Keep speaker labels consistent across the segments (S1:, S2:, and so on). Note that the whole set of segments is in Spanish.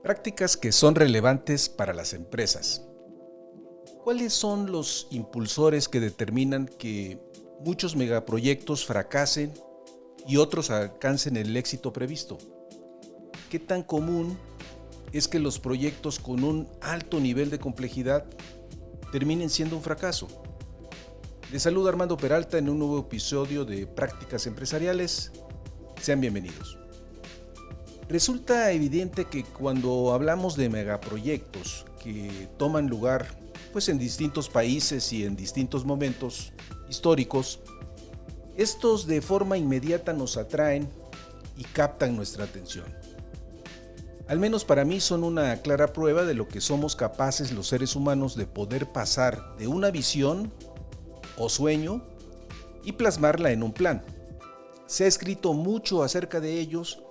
S1: Prácticas que son relevantes para las empresas. ¿Cuáles son los impulsores que determinan que muchos megaproyectos fracasen y otros alcancen el éxito previsto? ¿Qué tan común es que los proyectos con un alto nivel de complejidad terminen siendo un fracaso? Les saluda Armando Peralta en un nuevo episodio de Prácticas Empresariales. Sean bienvenidos. Resulta evidente que cuando hablamos de megaproyectos que toman lugar en distintos países y en distintos momentos históricos, estos de forma inmediata nos atraen y captan nuestra atención. Al menos para mí son una clara prueba de lo que somos capaces los seres humanos de poder pasar de una visión o sueño y plasmarla en un plan. Se ha escrito mucho acerca de ellos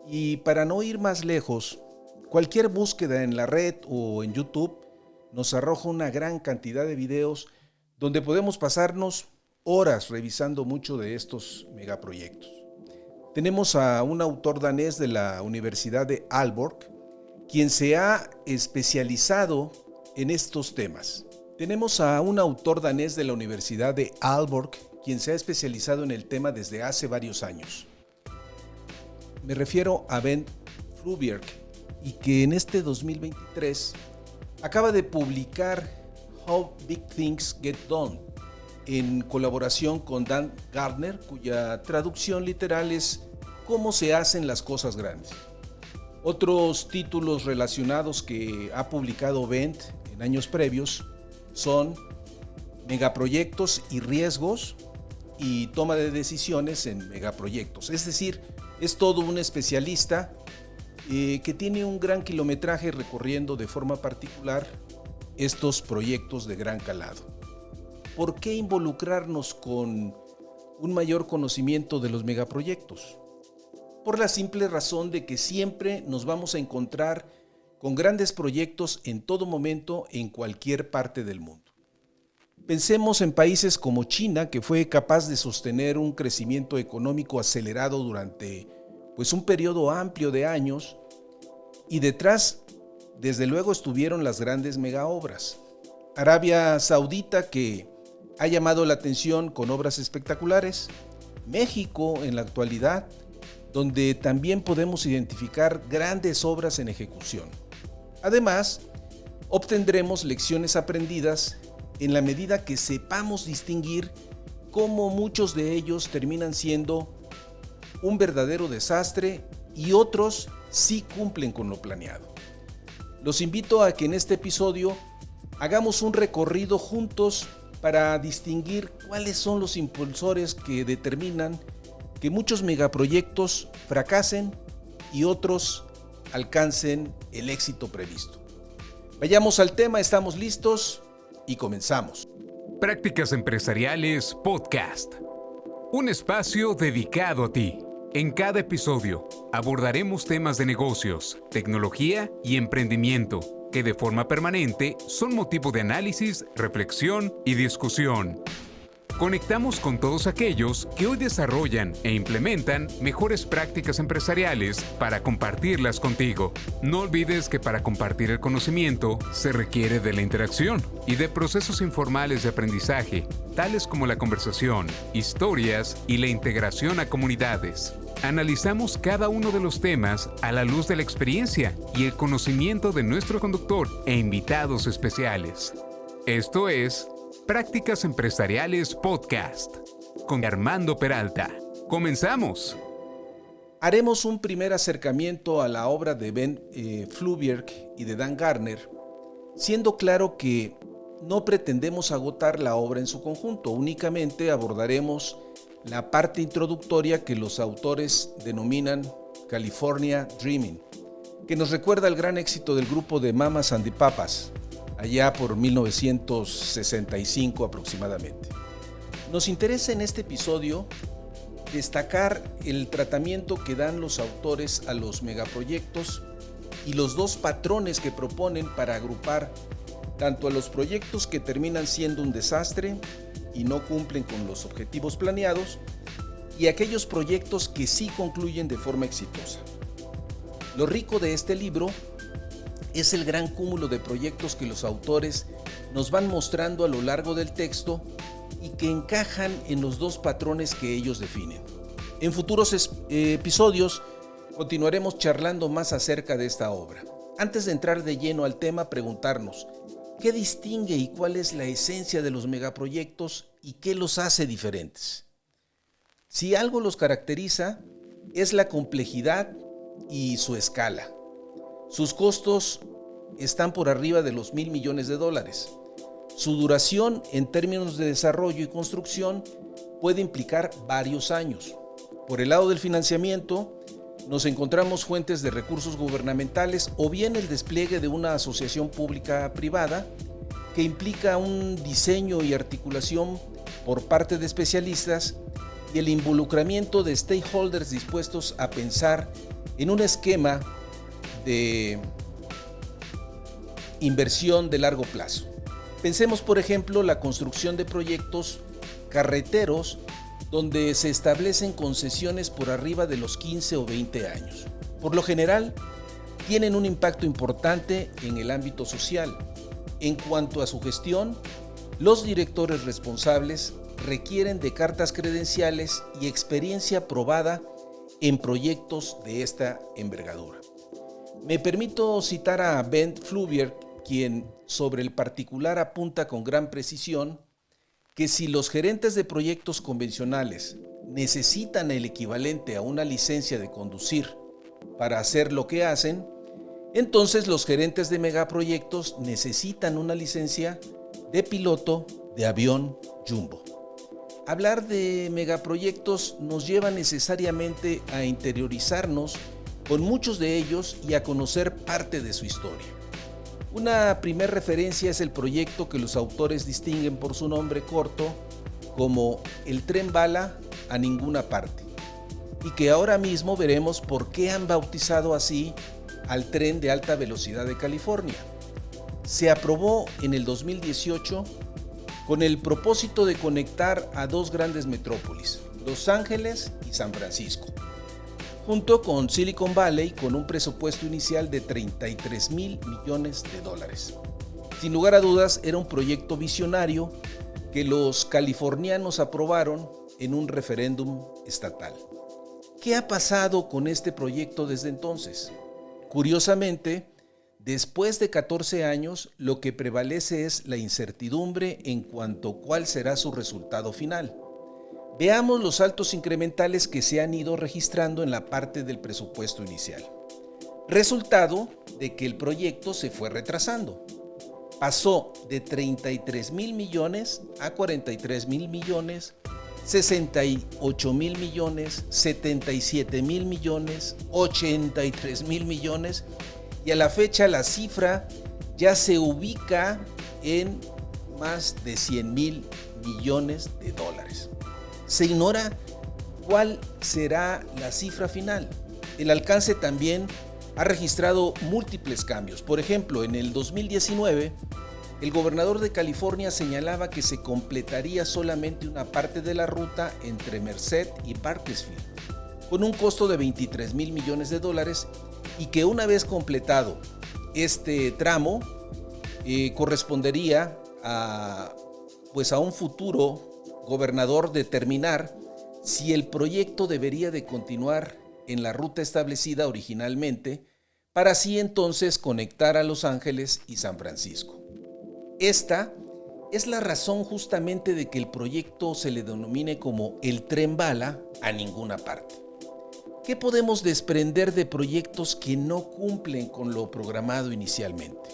S1: y para no ir más lejos, cualquier búsqueda en la red o en YouTube nos arroja una gran cantidad de videos donde podemos pasarnos horas revisando mucho de estos megaproyectos. Tenemos a un autor danés de la Universidad de Aalborg, quien se ha especializado en estos temas. Tenemos a un autor danés de la Universidad de Aalborg, quien se ha especializado en el tema desde hace varios años. Me refiero a Bent Flyvbjerg, y que en este 2023 acaba de publicar How Big Things Get Done, en colaboración con Dan Gardner, cuya traducción literal es ¿Cómo se hacen las cosas grandes? Otros títulos relacionados que ha publicado Bent en años previos son Megaproyectos y riesgos y toma de decisiones en megaproyectos. Es decir, es todo un especialista que tiene un gran kilometraje recorriendo de forma particular estos proyectos de gran calado. ¿Por qué involucrarnos con un mayor conocimiento de los megaproyectos? Por la simple razón de que siempre nos vamos a encontrar con grandes proyectos en todo momento en cualquier parte del mundo. Pensemos en países como China, que fue capaz de sostener un crecimiento económico acelerado durante un periodo amplio de años, y detrás, desde luego, estuvieron las grandes megaobras. Arabia Saudita, que ha llamado la atención con obras espectaculares. México, en la actualidad, donde también podemos identificar grandes obras en ejecución. Además, obtendremos lecciones aprendidas en la medida que sepamos distinguir cómo muchos de ellos terminan siendo un verdadero desastre y otros sí cumplen con lo planeado. Los invito a que en este episodio hagamos un recorrido juntos para distinguir cuáles son los impulsores que determinan que muchos megaproyectos fracasen y otros alcancen el éxito previsto. Vayamos al tema, estamos listos y comenzamos.
S2: Prácticas Empresariales Podcast. Un espacio dedicado a ti. En cada episodio abordaremos temas de negocios, tecnología y emprendimiento que de forma permanente son motivo de análisis, reflexión y discusión. Conectamos con todos aquellos que hoy desarrollan e implementan mejores prácticas empresariales para compartirlas contigo. No olvides que para compartir el conocimiento se requiere de la interacción y de procesos informales de aprendizaje, tales como la conversación, historias y la integración a comunidades. Analizamos cada uno de los temas a la luz de la experiencia y el conocimiento de nuestro conductor e invitados especiales. Esto es Prácticas Empresariales Podcast con Armando Peralta. ¡Comenzamos!
S1: Haremos un primer acercamiento a la obra de Bent Flyvbjerg y de Dan Gardner, siendo claro que no pretendemos agotar la obra en su conjunto, únicamente abordaremos la parte introductoria que los autores denominan California Dreaming, que nos recuerda el gran éxito del grupo de Mamas and the Papas, allá por 1965 aproximadamente. Nos interesa en este episodio destacar el tratamiento que dan los autores a los megaproyectos y los dos patrones que proponen para agrupar tanto a los proyectos que terminan siendo un desastre y no cumplen con los objetivos planeados, y aquellos proyectos que sí concluyen de forma exitosa. Lo rico de este libro es el gran cúmulo de proyectos que los autores nos van mostrando a lo largo del texto y que encajan en los dos patrones que ellos definen. En futuros episodios continuaremos charlando más acerca de esta obra. Antes de entrar de lleno al tema, preguntarnos, ¿qué distingue y cuál es la esencia de los megaproyectos y qué los hace diferentes? Si algo los caracteriza, es la complejidad y su escala. Sus costos están por arriba de los $1,000 millones. Su duración en términos de desarrollo y construcción puede implicar varios años. Por el lado del financiamiento, nos encontramos fuentes de recursos gubernamentales o bien el despliegue de una asociación pública-privada que implica un diseño y articulación por parte de especialistas y el involucramiento de stakeholders dispuestos a pensar en un esquema de inversión de largo plazo. Pensemos, por ejemplo, la construcción de proyectos carreteros donde se establecen concesiones por arriba de los 15 o 20 años. Por lo general, tienen un impacto importante en el ámbito social. En cuanto a su gestión, los directores responsables requieren de cartas credenciales y experiencia probada en proyectos de esta envergadura. Me permito citar a Ben Fluvier, quien sobre el particular apunta con gran precisión que si los gerentes de proyectos convencionales necesitan el equivalente a una licencia de conducir para hacer lo que hacen, entonces los gerentes de megaproyectos necesitan una licencia de piloto de avión jumbo. Hablar de megaproyectos nos lleva necesariamente a interiorizarnos con muchos de ellos y a conocer parte de su historia. Una primera referencia es el proyecto que los autores distinguen por su nombre corto como el Tren Bala a ninguna parte, y que ahora mismo veremos por qué han bautizado así al tren de alta velocidad de California. Se aprobó en el 2018 con el propósito de conectar a dos grandes metrópolis, Los Ángeles y San Francisco, junto con Silicon Valley, con un presupuesto inicial de $33,000 millones. Sin lugar a dudas, era un proyecto visionario que los californianos aprobaron en un referéndum estatal. ¿Qué ha pasado con este proyecto desde entonces? Curiosamente, después de 14 años, lo que prevalece es la incertidumbre en cuanto a cuál será su resultado final. Veamos los saltos incrementales que se han ido registrando en la parte del presupuesto inicial. Resultado de que el proyecto se fue retrasando. Pasó de $33,000 millones a $43,000 millones, $68,000 millones, $77,000 millones, $83,000 millones y a la fecha la cifra ya se ubica en más de $100,000 millones. Se ignora cuál será la cifra final. El alcance también ha registrado múltiples cambios. Por ejemplo, en el 2019, el gobernador de California señalaba que se completaría solamente una parte de la ruta entre Merced y Bakersfield, con un costo de $23,000 millones y que una vez completado este tramo, correspondería a un futuro gobernador determinar si el proyecto debería de continuar en la ruta establecida originalmente para así entonces conectar a Los Ángeles y San Francisco. Esta es la razón justamente de que el proyecto se le denomine como el Tren Bala a ninguna parte. ¿Qué podemos desprender de proyectos que no cumplen con lo programado inicialmente?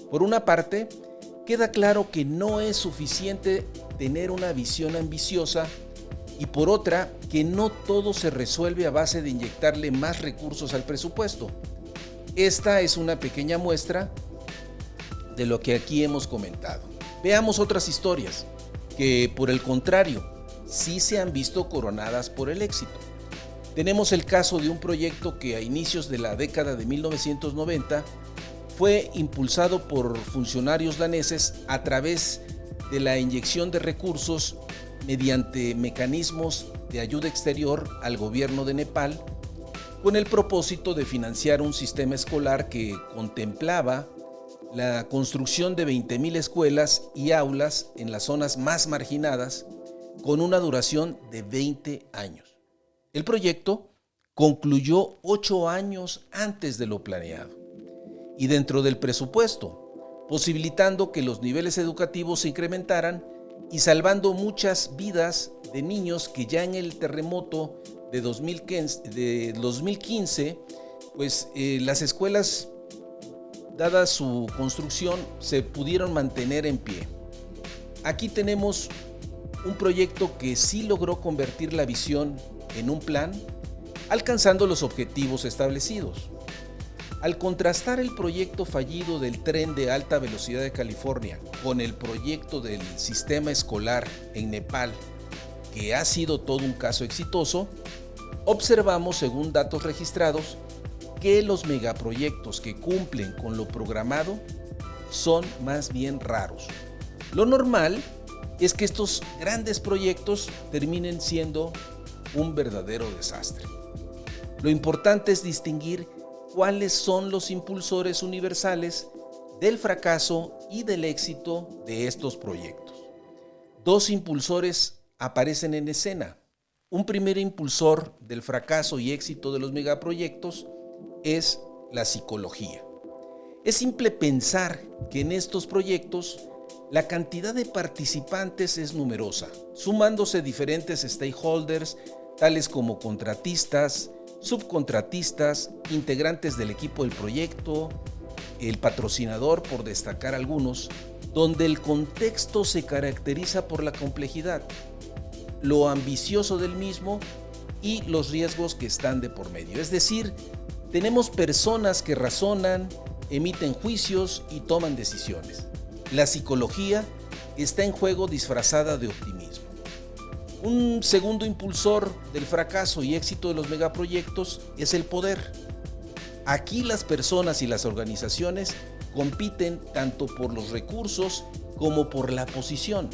S1: Por una parte, queda claro que no es suficiente tener una visión ambiciosa y por otra, que no todo se resuelve a base de inyectarle más recursos al presupuesto. Esta es una pequeña muestra de lo que aquí hemos comentado. Veamos otras historias que, por el contrario, sí se han visto coronadas por el éxito. Tenemos el caso de un proyecto que a inicios de la década de 1990 fue impulsado por funcionarios daneses a través de la inyección de recursos mediante mecanismos de ayuda exterior al gobierno de Nepal con el propósito de financiar un sistema escolar que contemplaba la construcción de 20,000 escuelas y aulas en las zonas más marginadas con una duración de 20 años. El proyecto concluyó 8 años antes de lo planeado y dentro del presupuesto, posibilitando que los niveles educativos se incrementaran y salvando muchas vidas de niños que ya en el terremoto de 2015, las escuelas, dada su construcción, se pudieron mantener en pie. Aquí tenemos un proyecto que sí logró convertir la visión en un plan, alcanzando los objetivos establecidos. Al contrastar el proyecto fallido del tren de alta velocidad de California con el proyecto del sistema escolar en Nepal, que ha sido todo un caso exitoso, observamos, según datos registrados, que los megaproyectos que cumplen con lo programado son más bien raros. Lo normal es que estos grandes proyectos terminen siendo un verdadero desastre. Lo importante es distinguir cuáles son los impulsores universales del fracaso y del éxito de estos proyectos. Dos impulsores aparecen en escena. Un primer impulsor del fracaso y éxito de los megaproyectos es la psicología. Es simple pensar que en estos proyectos la cantidad de participantes es numerosa, sumándose diferentes stakeholders, tales como contratistas, subcontratistas, integrantes del equipo del proyecto, el patrocinador, por destacar algunos, donde el contexto se caracteriza por la complejidad, lo ambicioso del mismo y los riesgos que están de por medio. Es decir, tenemos personas que razonan, emiten juicios y toman decisiones. La psicología está en juego disfrazada de optimismo. Un segundo impulsor del fracaso y éxito de los megaproyectos es el poder. Aquí las personas y las organizaciones compiten tanto por los recursos como por la posición.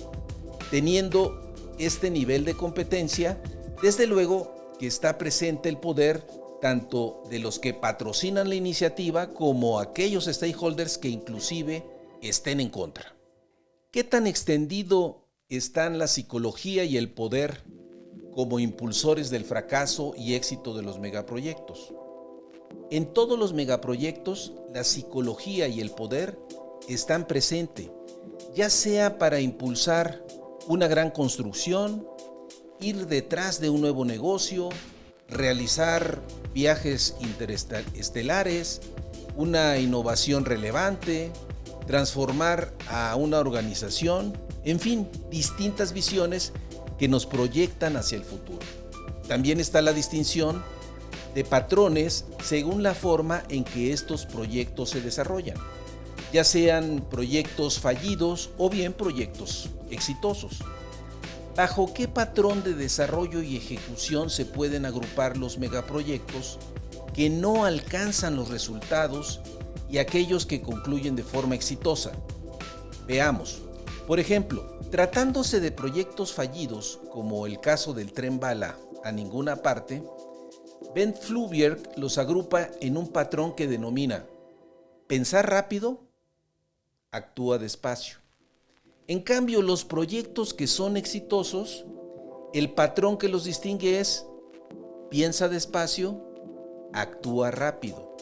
S1: Teniendo este nivel de competencia, desde luego que está presente el poder tanto de los que patrocinan la iniciativa como aquellos stakeholders que inclusive estén en contra. ¿Qué tan extendido están la psicología y el poder como impulsores del fracaso y éxito de los megaproyectos? En todos los megaproyectos, la psicología y el poder están presentes, ya sea para impulsar una gran construcción, ir detrás de un nuevo negocio, realizar viajes interestelares, una innovación relevante, transformar a una organización, en fin, distintas visiones que nos proyectan hacia el futuro. También está la distinción de patrones según la forma en que estos proyectos se desarrollan, ya sean proyectos fallidos o bien proyectos exitosos. ¿Bajo qué patrón de desarrollo y ejecución se pueden agrupar los megaproyectos que no alcanzan los resultados y aquellos que concluyen de forma exitosa? Veamos. Por ejemplo, tratándose de proyectos fallidos, como el caso del tren bala a ninguna parte, Ben Fluvier los agrupa en un patrón que denomina pensar rápido, actúa despacio. En cambio, los proyectos que son exitosos, el patrón que los distingue es piensa despacio, actúa rápido.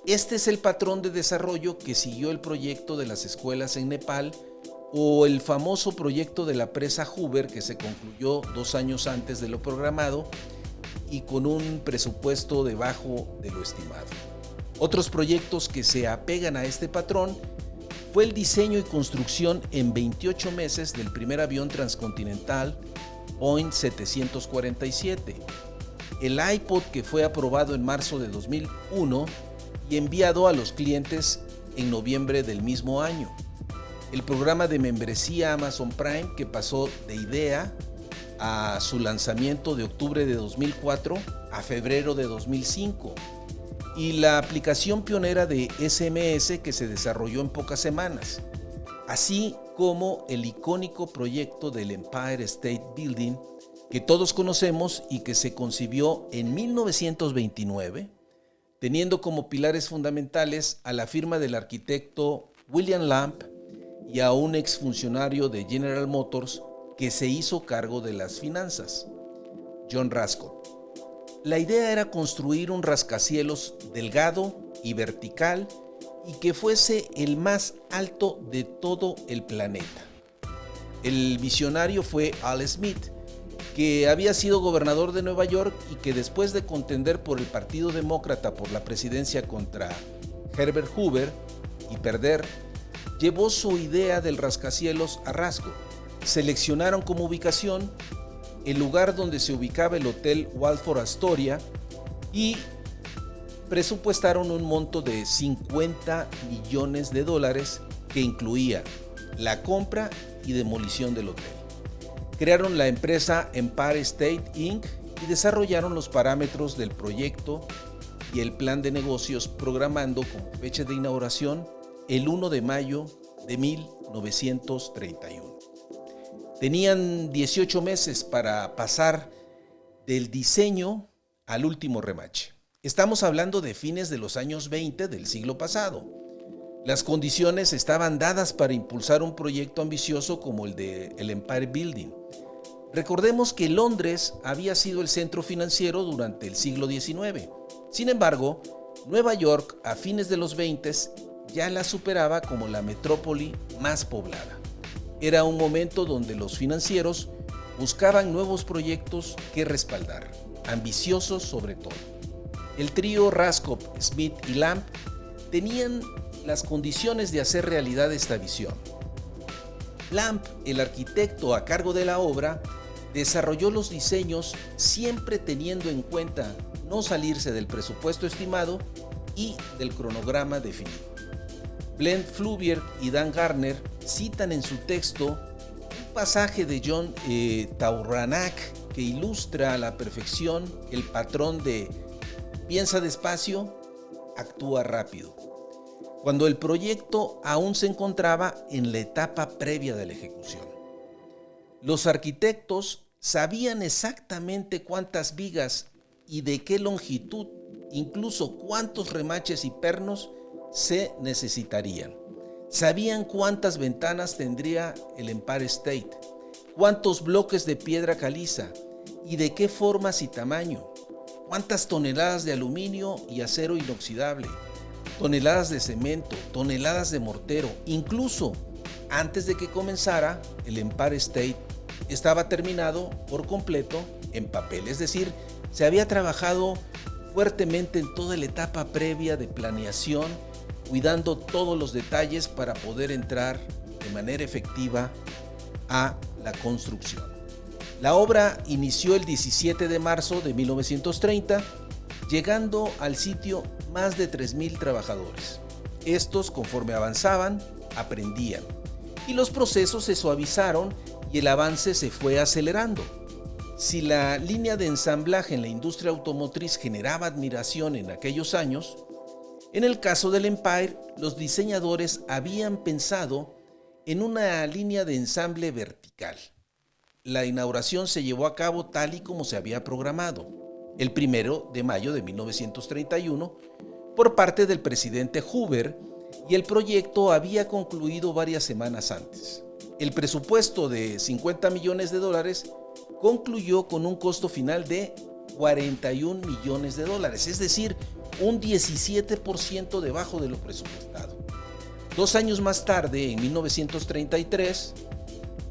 S1: Este es el patrón de desarrollo que siguió el proyecto de las escuelas en Nepal o el famoso proyecto de la presa Hoover, que se concluyó 2 años antes de lo programado y con un presupuesto debajo de lo estimado. Otros proyectos que se apegan a este patrón fue el diseño y construcción en 28 meses del primer avión transcontinental Boeing 747, el iPod, que fue aprobado en marzo de 2001 y enviado a los clientes en noviembre del mismo año, el programa de membresía Amazon Prime, que pasó de idea a su lanzamiento de octubre de 2004 a febrero de 2005, y la aplicación pionera de SMS que se desarrolló en pocas semanas, así como el icónico proyecto del Empire State Building que todos conocemos y que se concibió en 1929, teniendo como pilares fundamentales a la firma del arquitecto William Lamb y a un exfuncionario de General Motors que se hizo cargo de las finanzas, John Rascott. La idea era construir un rascacielos delgado y vertical y que fuese el más alto de todo el planeta. El visionario fue Al Smith, que había sido gobernador de Nueva York y que después de contender por el Partido Demócrata por la presidencia contra Herbert Hoover y perder, llevó su idea del rascacielos a Rascott. Seleccionaron como ubicación el lugar donde se ubicaba el Hotel Waldorf Astoria y presupuestaron un monto de $50 millones que incluía la compra y demolición del hotel. Crearon la empresa Empire State Inc. y desarrollaron los parámetros del proyecto y el plan de negocios, programando como fecha de inauguración el 1 de mayo de 1931. Tenían 18 meses para pasar del diseño al último remache. Estamos hablando de fines de los años 20 del siglo pasado. Las condiciones estaban dadas para impulsar un proyecto ambicioso como el de el Empire Building. Recordemos que Londres había sido el centro financiero durante el siglo XIX. Sin embargo, Nueva York a fines de los 20 ya la superaba como la metrópoli más poblada. Era un momento donde los financieros buscaban nuevos proyectos que respaldar, ambiciosos sobre todo. El trío Rascott, Smith y Lamb tenían las condiciones de hacer realidad esta visión. Lamb, el arquitecto a cargo de la obra, desarrolló los diseños siempre teniendo en cuenta no salirse del presupuesto estimado y del cronograma definido. Glenn Fluvier y Dan Gardner citan en su texto un pasaje de John Tauranac que ilustra a la perfección el patrón de piensa despacio, actúa rápido, cuando el proyecto aún se encontraba en la etapa previa de la ejecución. Los arquitectos sabían exactamente cuántas vigas y de qué longitud, incluso cuántos remaches y pernos se necesitarían. Sabían cuántas ventanas tendría el Empire State, cuántos bloques de piedra caliza y de qué formas y tamaño, cuántas toneladas de aluminio y acero inoxidable, toneladas de cemento, toneladas de mortero. Incluso antes de que comenzara, el Empire State estaba terminado por completo en papel, es decir, se había trabajado fuertemente en toda la etapa previa de planeación, cuidando todos los detalles para poder entrar de manera efectiva a la construcción. La obra inició el 17 de marzo de 1930, llegando al sitio más de 3,000 trabajadores. Estos, conforme avanzaban, aprendían, y los procesos se suavizaron y el avance se fue acelerando. Si la línea de ensamblaje en la industria automotriz generaba admiración en aquellos años, en el caso del Empire, los diseñadores habían pensado en una línea de ensamble vertical. La inauguración se llevó a cabo tal y como se había programado, el 1 de mayo de 1931, por parte del presidente Hoover, y el proyecto había concluido varias semanas antes. El presupuesto de $50 millones concluyó con un costo final de $41 millones, es decir, un 17% debajo de lo presupuestado. 2 años más tarde, en 1933,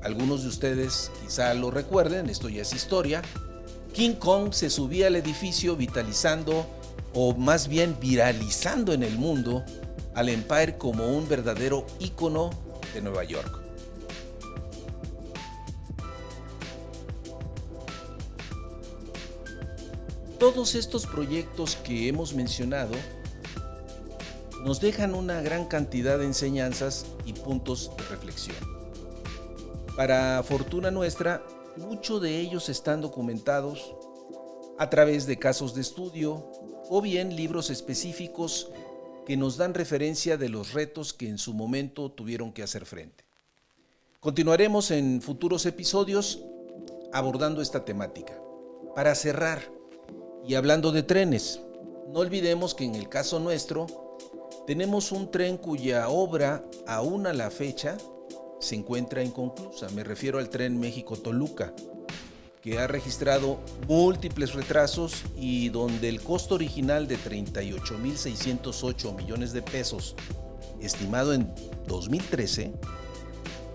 S1: algunos de ustedes quizá lo recuerden, esto ya es historia, King Kong se subía al edificio vitalizando, o más bien viralizando en el mundo, al Empire como un verdadero ícono de Nueva York. Todos estos proyectos que hemos mencionado nos dejan una gran cantidad de enseñanzas y puntos de reflexión. Para fortuna nuestra, muchos de ellos están documentados a través de casos de estudio o bien libros específicos que nos dan referencia de los retos que en su momento tuvieron que hacer frente. Continuaremos en futuros episodios abordando esta temática. Para cerrar, y hablando de trenes, no olvidemos que en el caso nuestro tenemos un tren cuya obra aún a la fecha se encuentra inconclusa. Me refiero al tren México-Toluca, que ha registrado múltiples retrasos y donde el costo original de 38.608 millones de pesos, estimado en 2013,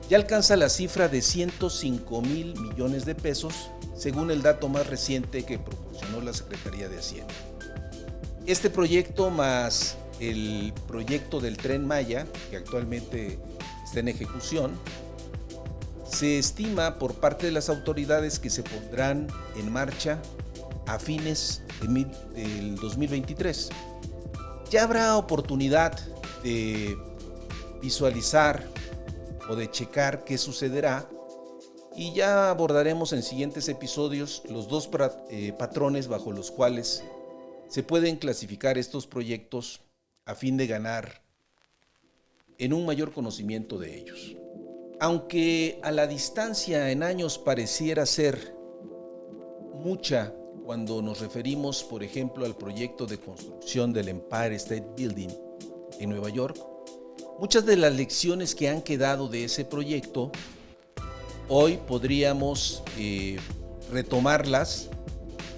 S1: ya alcanza la cifra de 105.000 millones de pesos, según el dato más reciente que proporcionó la Secretaría de Hacienda. Este proyecto más el proyecto del Tren Maya, que actualmente está en ejecución, se estima por parte de las autoridades que se pondrán en marcha a fines del 2023. Ya habrá oportunidad de visualizar o de checar qué sucederá y ya abordaremos en siguientes episodios los dos patrones bajo los cuales se pueden clasificar estos proyectos a fin de ganar en un mayor conocimiento de ellos. Aunque a la distancia en años pareciera ser mucha cuando nos referimos, por ejemplo, al proyecto de construcción del Empire State Building en Nueva York, muchas de las lecciones que han quedado de ese proyecto, hoy podríamos retomarlas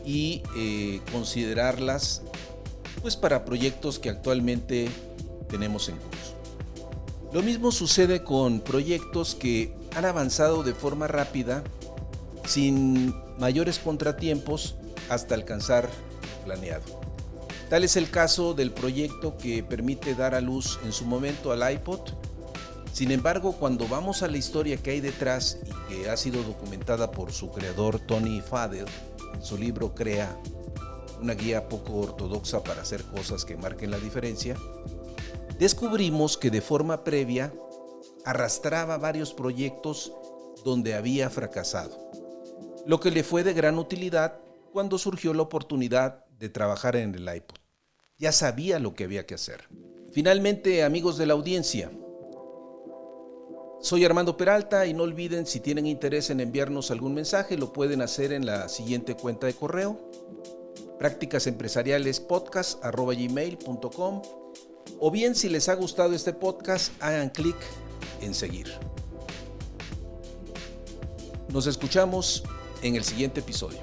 S1: y considerarlas pues para proyectos que actualmente tenemos en curso. Lo mismo sucede con proyectos que han avanzado de forma rápida, sin mayores contratiempos, hasta alcanzar lo planeado. Tal es el caso del proyecto que permite dar a luz en su momento al iPod. Sin embargo, cuando vamos a la historia que hay detrás y que ha sido documentada por su creador Tony Fadell en su libro Crea, una guía poco ortodoxa para hacer cosas que marquen la diferencia, descubrimos que de forma previa arrastraba varios proyectos donde había fracasado, lo que le fue de gran utilidad cuando surgió la oportunidad de trabajar en el iPod. Ya sabía lo que había que hacer. Finalmente, amigos de la audiencia, soy Armando Peralta y no olviden, si tienen interés en enviarnos algún mensaje, lo pueden hacer en la siguiente cuenta de correo: practicasempresarialespodcast@gmail.com, o bien, si les ha gustado este podcast, hagan clic en seguir. Nos escuchamos en el siguiente episodio.